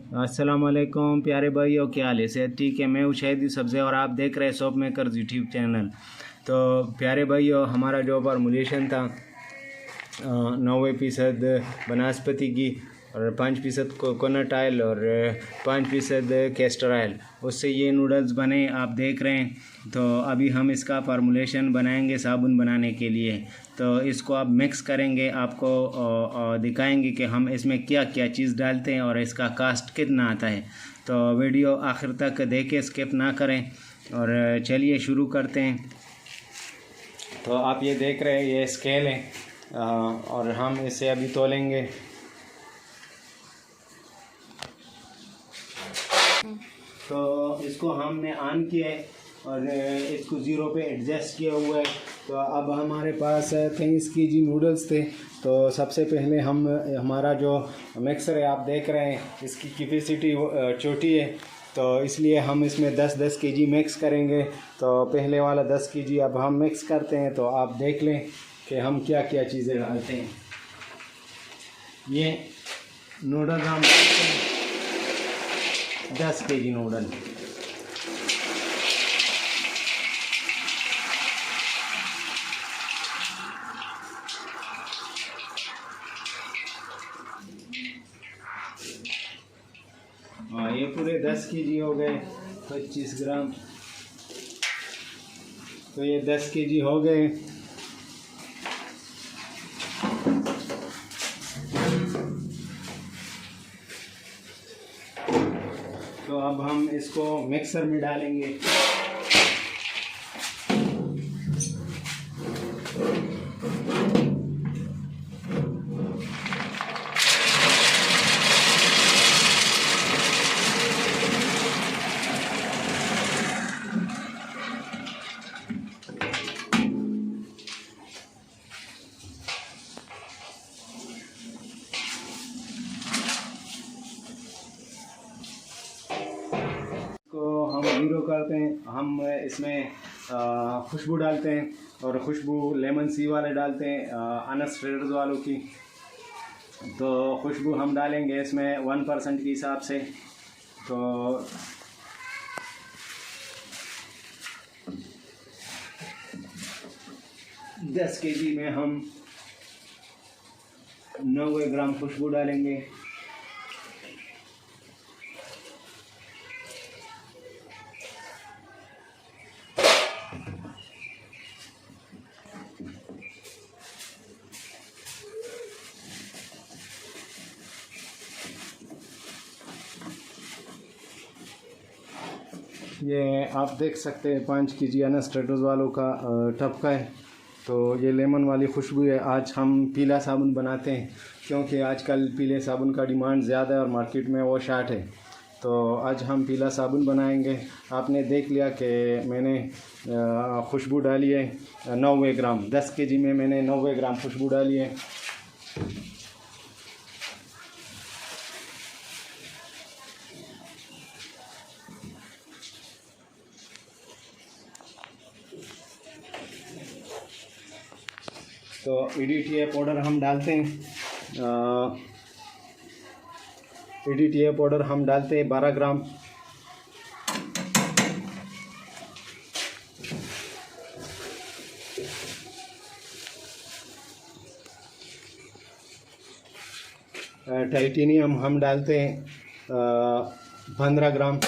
अस्सलाम वालेकुम प्यारे भाइयों, क्या हाल है? सेहत ठीक है? मैं हूँ शहीद सब्ज़े और आप देख रहे हैं शॉप मेकर्स यूट्यूब चैनल। तो प्यारे भाइयों, हमारा जो फार्मूलेशन था 90% बनस्पति की और 5% कोकोनट ऑयल और 5% कैस्टर ऑयल, उससे ये नूडल्स बने आप देख रहे हैं। तो अभी हम इसका फार्मूलेशन बनाएंगे साबुन बनाने के लिए। तो इसको आप मिक्स करेंगे, आपको दिखाएंगे कि हम इसमें क्या क्या चीज़ डालते हैं और इसका कास्ट कितना आता है। तो वीडियो आखिर तक देखें, स्किप ना करें। और चलिए शुरू करते हैं। तो आप ये देख रहे हैं, ये स्केल है और हम इसे अभी तोलेंगे। तो इसको हमने ऑन किया है और इसको ज़ीरो पे एडजस्ट किया हुआ है। तो अब हमारे पास 23 केजी नूडल्स थे। तो सबसे पहले हम हमारा जो मिक्सर है आप देख रहे हैं, इसकी कैपेसिटी छोटी है, तो इसलिए हम इसमें 10-10 केजी मिक्स करेंगे। तो पहले वाला 10 केजी अब हम मिक्स करते हैं। तो आप देख लें कि हम क्या क्या चीज़ें डालते हैं। ये नूडल्स हम डालते हैं 10 केजी नूडल। ये पूरे 10 केजी हो गए, 25 ग्राम। तो ये 10 केजी हो गए। तो अब हम इसको मिक्सर में डालेंगे। हम ज़ीरो करते हैं, हम इसमें खुशबू डालते हैं और खुशबू लेमन सी वाले डालते हैं, अनस ट्रेडर्स वालों की। तो खुशबू हम डालेंगे इसमें 1% के हिसाब से। तो 10 केजी में हम 90 ग्राम खुशबू डालेंगे। ये आप देख सकते हैं 5 केजी अनस ट्रेडर्स वालों का टब का है। तो ये लेमन वाली खुशबू है। आज हम पीला साबुन बनाते हैं क्योंकि आजकल पीले साबुन का डिमांड ज़्यादा है और मार्केट में वो शार्ट है। तो आज हम पीला साबुन बनाएंगे। आपने देख लिया कि मैंने खुशबू डाली है 90 ग्राम। 10 केजी में मैंने 90 ग्राम खुशबू डाली है। तो EDTA पाउडर हम डालते हैं, EDTA पाउडर हम डालते हैं 12 ग्राम। टाइटेनियम हम डालते हैं 15 ग्राम।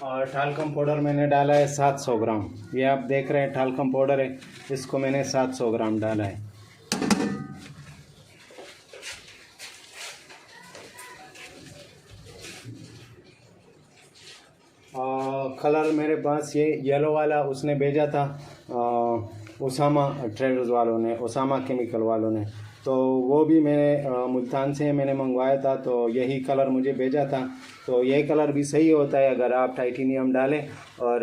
और टाल्कम पाउडर मैंने डाला है 700 ग्राम। ये आप देख रहे हैं टाल्कम पाउडर है, इसको मैंने 700 ग्राम डाला है। कलर मेरे पास ये येलो वाला उसने भेजा था उसामा ट्रेडर्स वालों ने, उसामा केमिकल वालों ने। तो वो भी मैं मुल्तान से मैंने मंगवाया था, तो यही कलर मुझे भेजा था। तो यह कलर भी सही होता है अगर आप टाइटेनियम डालें और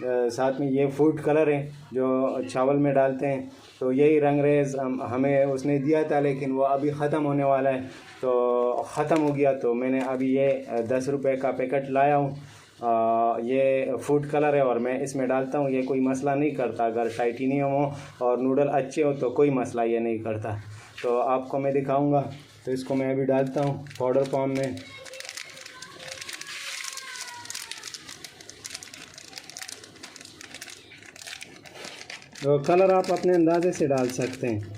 साथ में ये फूड कलर है जो चावल में डालते हैं। तो यही रंगरेज हमें उसने दिया था, लेकिन वो अभी ख़त्म होने वाला है, तो ख़त्म हो गया। तो मैंने अभी ये 10 रुपये का पैकेट लाया हूँ। ये फूड कलर है और मैं इसमें डालता हूँ। ये कोई मसला नहीं करता, अगर टाइटेनियम हो और नूडल अच्छे हो तो कोई मसला ये नहीं करता। तो आपको मैं दिखाऊंगा। तो इसको मैं अभी डालता हूँ पाउडर फॉर्म में। तो कलर आप अपने अंदाजे से डाल सकते हैं।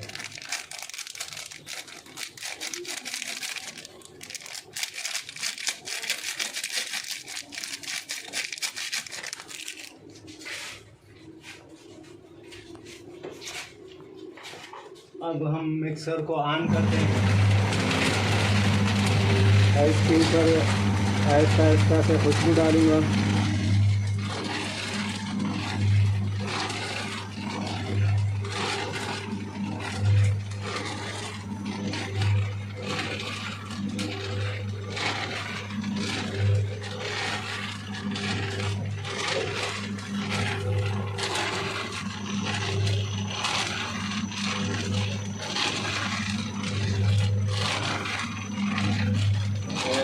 अब हम मिक्सर को ऑन करते हैं। इसके ऊपर आहिस्ता आहिस्ता से खुशबू डालूंगा।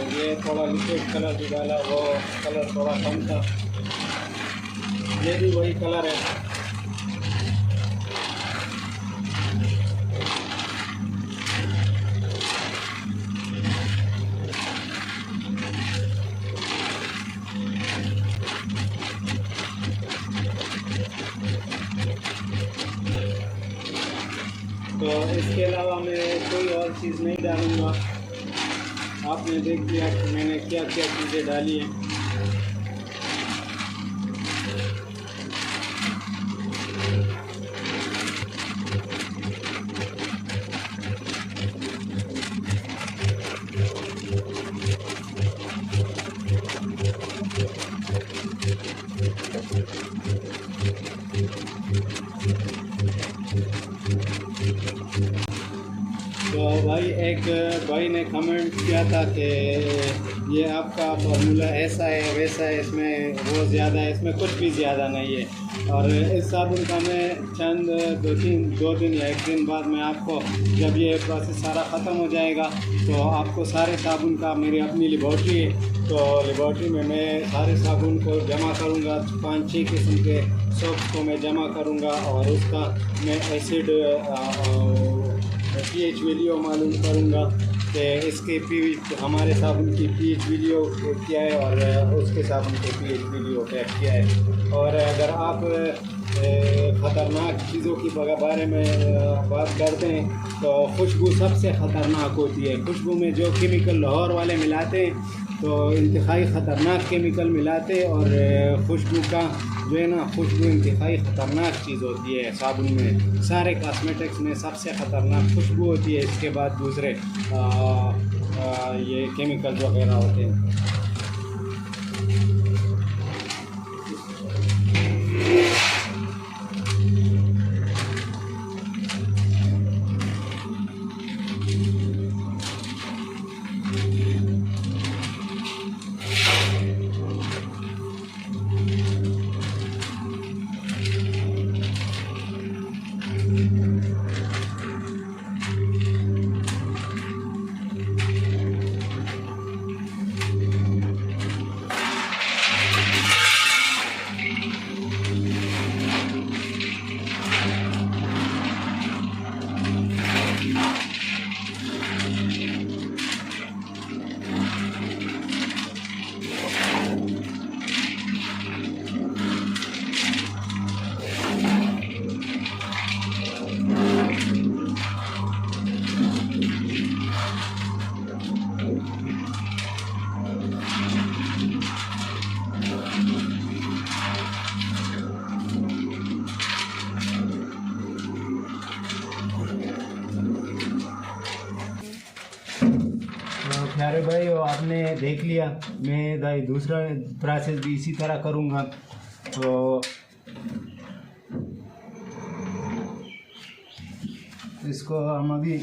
ये थोड़ा लिक्विड कलर भी डाला, वो कलर थोड़ा कम था। ये भी वही कलर है। तो इसके अलावा मैं कोई और चीज़ नहीं डालूँगा। आपने देख लिया कि मैंने क्या क्या चीज़ें डाली हैं। तो भाई एक भाई ने कमेंट किया था कि ये आपका फार्मूला ऐसा है वैसा है, इसमें वो ज़्यादा है, इसमें कुछ भी ज़्यादा नहीं है। और इस साबुन का मैं चंद दो दिन या एक दिन बाद मैं आपको, जब ये प्रोसेस सारा ख़त्म हो जाएगा तो आपको सारे साबुन का, मेरी अपनी लेबॉर्ट्री है, तो लेबॉर्ट्री में मैं सारे साबुन को जमा करूँगा। 5-6 किस्म के सोप्स को मैं जमा करूँगा और उसका मैं एसिड pH वैल्यू मालूम करूँगा कि इसके हमारे साबुन की pH वैल्यू क्या है और उसके साबुन के pH वैल्यू क्या है। और अगर आप ख़तरनाक चीज़ों के बारे में बात करते हैं तो खुशबू सबसे ख़तरनाक होती है। खुशबू में जो केमिकल लाहौर वाले मिलाते हैं तो इंतहाई ख़तरनाक केमिकल मिलाते, और खुशबू का जो है ना, खुशबू इंतहाई ख़तरनाक चीज़ होती है। साबुन में, सारे कॉस्मेटिक्स में सबसे ख़तरनाक खुशबू होती है। इसके बाद दूसरे ये केमिकल वगैरह होते हैं। प्यारे भाई, आपने देख लिया, मैं भाई दूसरा प्रोसेस भी इसी तरह करूँगा। तो इसको हम अभी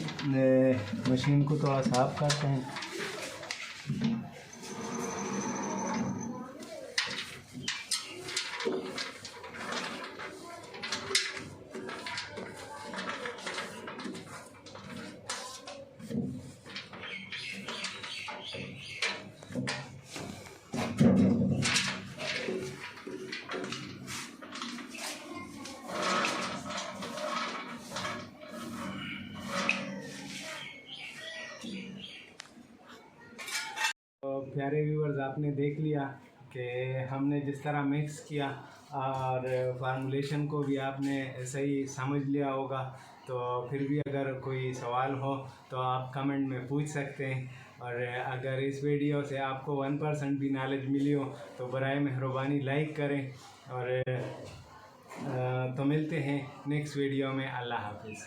मशीन को थोड़ा साफ करते हैं। तो प्यारे व्यूवर्स, आपने देख लिया कि हमने जिस तरह मिक्स किया और फार्मूलेशन को भी आपने सही समझ लिया होगा। तो फिर भी अगर कोई सवाल हो तो आप कमेंट में पूछ सकते हैं। और अगर इस वीडियो से आपको 1% भी नॉलेज मिली हो तो बराए मेहरबानी लाइक करें। और तो मिलते हैं नेक्स्ट वीडियो में। अल्लाह हाफिज़।